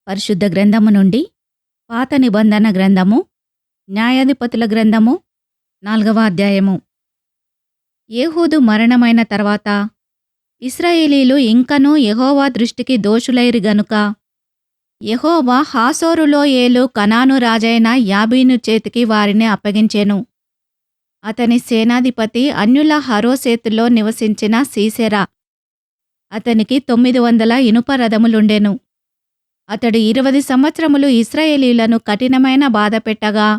పరిశుద్ధ గ్రంథము నుండి పాత నిబంధన గ్రంథము న్యాయాధిపతుల గ్రంథము 4వ అధ్యాయము. ఏహూదు మరణమైన తర్వాత ఇశ్రాయేలీలు ఇంకనూ యెహోవా దృష్టికి దోషులైరి గనుక యెహోవా హాసోరులో ఏలు కనాను రాజైన యాబీను చేతికి వారిని అప్పగించెను. అతని సేనాధిపతి అన్యుల హరోసేతులో నివసించిన సీసెరా. అతనికి 900 ఇనుప రథములుండెను. అతడు 20 సంవత్సరములు ఇశ్రాయేలీయులను కఠినమైన బాధ పెట్టగా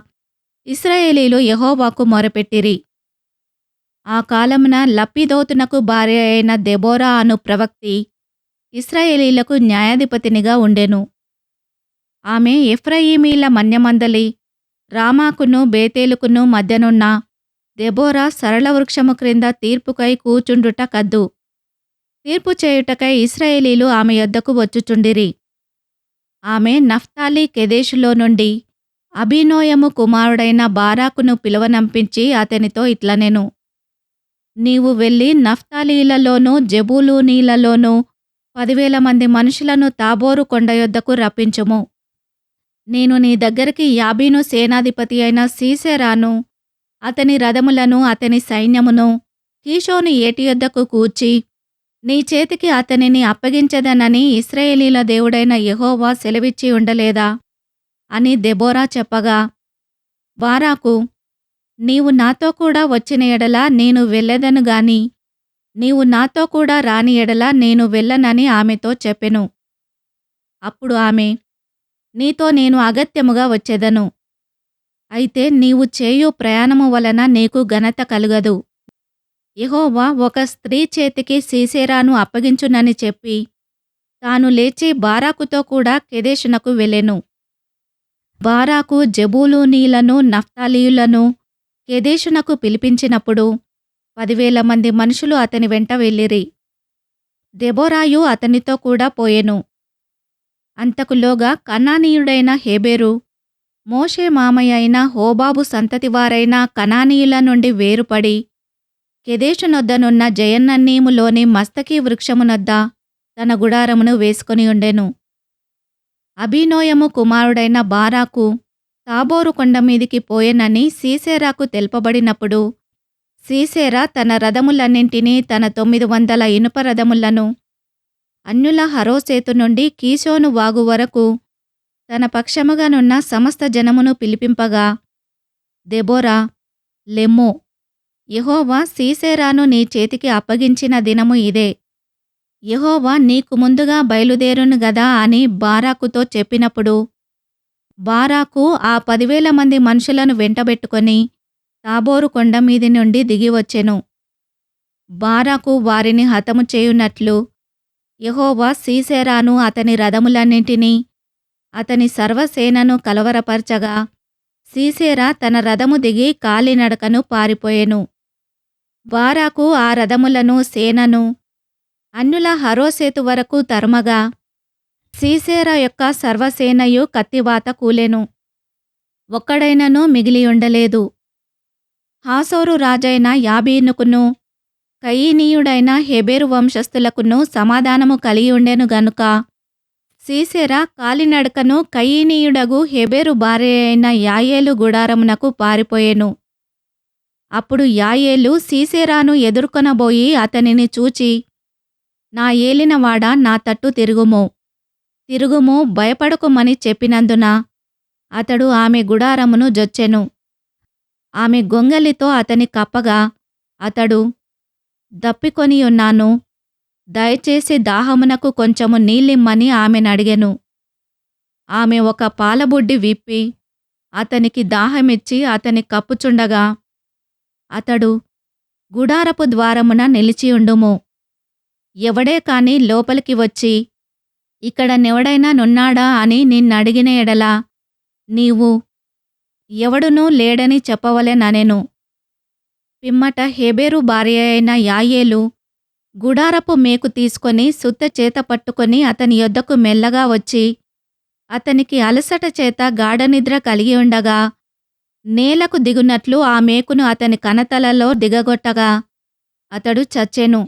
ఇశ్రాయేలీలు యెహోవాకు మొరపెట్టిరి. ఆ కాలమున లప్పిదోతునకు భార్య అయిన దెబోరా అను ప్రవక్తి ఇశ్రాయేలీలకు న్యాయాధిపతినిగా ఉండెను. ఆమె ఎఫ్రాయిమీల మన్యమందలి రామాకును బేతేలుకును మధ్యనున్న దెబోరా సరళ వృక్షము క్రింద తీర్పుకై కూచుండుట కద్దు. తీర్పు చేయుటకై ఇశ్రాయేలీలు ఆమె యొద్దకు వచ్చుచుండిరి. ఆమె నఫ్తాలి కెదెషులో నుండి అబీనోయము కుమారుడైన బారాకును పిలువనంపించి అతనితో ఇట్లనెను: నీవు వెళ్ళి నఫ్తాలీలలోనూ జెబూలూనీలలోనూ 10,000 మంది మనుషులను తాబోరు కొండ యొద్దకు రప్పించుము. నేను నీ దగ్గరికి యాబీను సేనాధిపతి అయిన సీసెరాను అతని రథములను అతని సైన్యమును కీషోను ఏటి యొద్దకు కూర్చి నీ చేతికి అతనిని అప్పగించదనని ఇశ్రాయేలీల దేవుడైన యెహోవా సెలవిచ్చి ఉండలేదా అని దెబోరా చెప్పగా, బారాకు, నీవు నాతో కూడా వచ్చిన ఎడల నేను వెళ్ళెదను గాని నీవు నాతో కూడా రాని ఎడల నేను వెళ్ళనని ఆమెతో చెప్పెను. అప్పుడు ఆమె, నీతో నేను అగత్యముగా వచ్చెదను. అయితే నీవు చేయు ప్రయాణము వలన నీకు ఘనత కలుగదు. యెహోవా ఒక స్త్రీ చేతికి సీసెరాను అప్పగించునని చెప్పి తాను లేచి బారాకుతో కూడా కెదెషునకు వెళ్ళెను. బారాకు జెబూలూనీలను నఫ్తాలీయులను కెదెషునకు పిలిపించినప్పుడు 10,000 మంది మనుషులు అతని వెంట వెళ్ళిరి. దెబోరాయు అతనితో కూడా పోయెను. అంతకులోగా కనానీయుడైన హెబెరు మోషే మామయ్య అయిన హోబాబు సంతతివారైన కనానీయుల నుండి వేరుపడి కెదెషునొద్దనున్న జయన్నన్నీములోని మస్తకి వృక్షమునొద్ద తన గుడారమును వేసుకొని ఉండెను. అబీనోయము కుమారుడైన బారాకు తాబోరు కొండ మీదికి పోయెనని సీసెరాకు తెలుపబడినప్పుడు సీసెరా తన రథములన్నింటినీ, తన 900 ఇనుప రథములను అన్యుల హరోసేతు నుండి కీషోను వాగు వరకు తన పక్షముగానున్న సమస్త జనమును పిలిపింపగా, దెబోరా, లెమ్ము, యెహోవా సీసెరాను నీ చేతికి అప్పగించిన దినము ఇదే. యెహోవా నీకు ముందుగా బయలుదేరును గదా అని బారాకుతో చెప్పినప్పుడు బారాకు ఆ 10,000 మంది మనుషులను వెంటబెట్టుకొని తాబోరు కొండ మీది నుండి దిగివచ్చెను. బారాకు వారిని హతము చేయునట్లు యెహోవా సీసెరాను అతని రథములన్నింటినీ అతని సర్వసేనను కలవరపరచగా సీసెరా తన రథము దిగి కాలినడకను పారిపోయెను. బారాకు ఆ రథములను సేనను అన్యుల హరోసేతు వరకు తరుమగా సీసెరా యొక్క సర్వసేనయు కత్తివాత కూలెను. ఒక్కడైనను మిగిలియుండలేదు. హాసోరు రాజైన యాబీనుకును కయీనీయుడైన హెబెరు వంశస్థులకును సమాధానము కలిగియుండెను గనుక సీసెరా కాలినడకను కయీనీయుడగు హెబెరు భార్య అయిన యాయేలు గుడారమునకు పారిపోయెను. అప్పుడు యాయేలు సీసెరాను ఎదుర్కొనబోయి అతనిని చూచి, నా ఏలినవాడా, నా తట్టు తిరుగుము, తిరుగుము, భయపడకుమని చెప్పినందున అతడు ఆమె గుడారమును జొచ్చెను. ఆమె గొంగలితో అతని కప్పగా అతడు, దప్పికొనియున్నాను, దయచేసి దాహమునకు కొంచెము నీళ్ళిమ్మని ఆమెనడిగెను. ఆమె ఒక పాలబుడ్డి విప్పి అతనికి దాహమిచ్చి అతని కప్పుచుండగా అతడు, గుడారపు ద్వారమున నిలిచియుండుము, ఎవడే కాని లోపలికి వచ్చి ఇక్కడ నెవడైనా నున్నాడా అని నిన్నడిగిన ఎడల నీవు ఎవడునూ లేడని చెప్పవలెననెను. పిమ్మట హెబెరు భార్య అయిన యాయేలు గుడారపు మేకు తీసుకొని సుత్తె చేత పట్టుకొని అతని యొద్దకు మెల్లగా వచ్చి అతనికి అలసట చేత గాఢనిద్ర కలిగి ఉండగా నేలకు దిగునట్లు ఆ మేకును అతని కనతలలో దిగగొట్టగా అతడు చచ్చెను.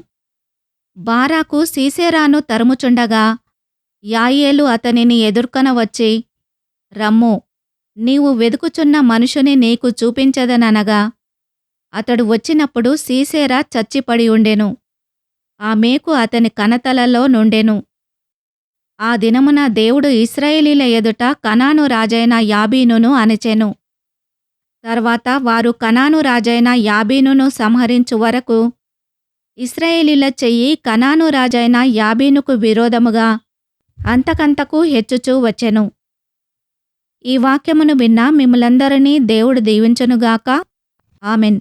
బారాకు సీసెరాను తరుముచుండగా యాయేలు అతనిని ఎదుర్కొన వచ్చి, రమ్ము, నీవు వెదుకుచున్న మనుషుని నీకు చూపించదననగా, అతడు వచ్చినప్పుడు సీసెరా చచ్చిపడి ఉండెను. ఆ మేకు అతని కణతలలో నుండెను. ఆ దినమున దేవుడు ఇశ్రాయేలీల ఎదుట కనాను రాజైన యాబీనును అణచెను. తర్వాత వారు కనాను రాజైన యాబీనును సంహరించు వరకు ఇశ్రాయేలీల చెయ్యి కనాను రాజైన యాబీనుకు విరోధముగా అంతకంతకు హెచ్చుచూ వచ్చెను. ఈ వాక్యమును విన్న మిమ్ములందరినీ దేవుడు దీవించునుగాక. ఆమెన్.